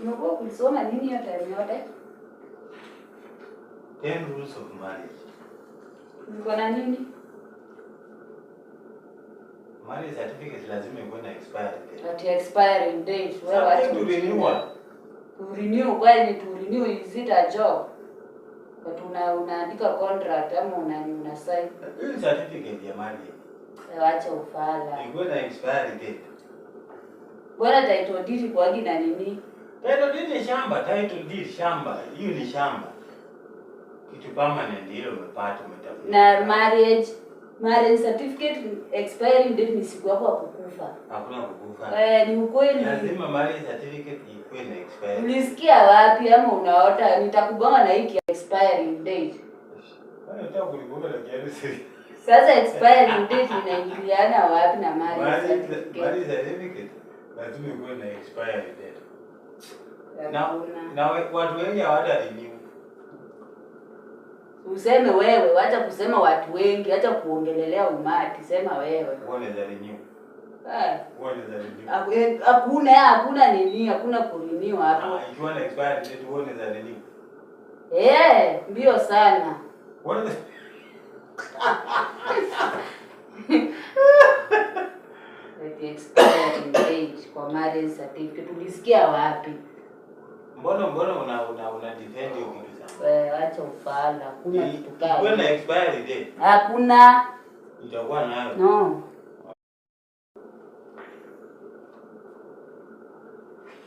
Umekuwa kusoma nini hiyo time yote? 10 rules of marriage. Uko na nini? Marriage certificate lazima ikuwe na expiry date. At expiring date. Wewe wacha to renew. To renew, kwani to renew is it a job? But unaandika contract ama una sign. Hii certificate ya marriage. Wacha ufala. Ikuwe na expiry date. Bora title deed kwa gina nini? Title deed ni shamba, title deed shamba. Hiyo ni shamba. Kitu permanent hiyo umepata umetafuta. Na marriage certificate expiring date ni siku yako ya kukufa. Hakuna kukufa. Ni ukweli. Lazima marriage certificate ikuwe na expiry. Ulisikia wapi ama unaota nitakubonga na hiki expiring date? Unataka kuligonga na kiasi. Sasa expiring date inaingiliana wapi na marriage certificate? Marriage certificate lazima ikuwe na expiry date. Na watu wengi hawatarenew. Useme wewe, wacha kusema watu wengi, acha kuongelelea umati, sema wewe. Uone za renew. Uone za renew. Hakuna nini, hakuna kurenew hapo. Ikiwa na expiry date uone za renew. Mbio sana. Uone za the expiring date kwa marriage certificate ulisikia wapi? Mbona una defend hiyo kitu sana? Acha ufala, hakuna kitu kama. Ikiwa na expiry date. Hakuna. Itakuwa nayo. No.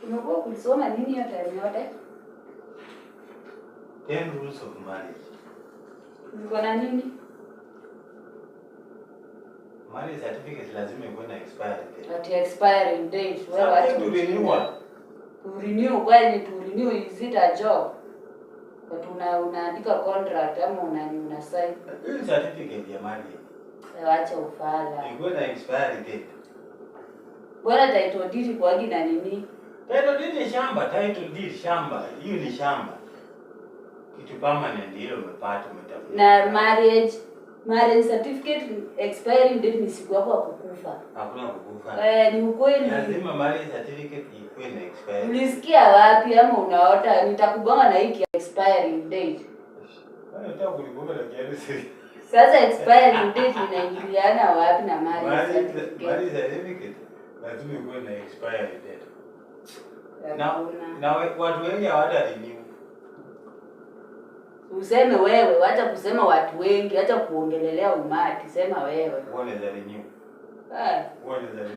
Umekuwa kusoma nini hiyo time yote? 10 rules of marriage. Uko na nini? Marriage certificate lazima ikuwe na expiry date. At expiring date. Wewe wacha to renew. To renew, kwani to renew is it a job? But unaandika contract ama una sign. Hii certificate ya marriage. Wacha ufala. Ikuwe na expiry date. Bora title deed kwa gina nini? Title deed ni shamba, title deed shamba. Hiyo ni shamba. Kitu permanent hiyo umepata umetafuta. Na marriage certificate expiring date ni siku yako ya kukufa. Hakuna kukufa. Ni ukweli. Lazima marriage certificate ikuwe na expiry. Ulisikia wapi ama unaota nitakubonga na hiki expiring date? Unataka kuligonga na kiasi. Sasa expiring date inaingiliana wapi na marriage certificate? Marriage certificate lazima ikuwe na expiry date. Na watu wengi hawatarenew. Useme wewe, wacha kusema watu wengi, acha kuongelelea umati, sema wewe. Uone za renew. Uone za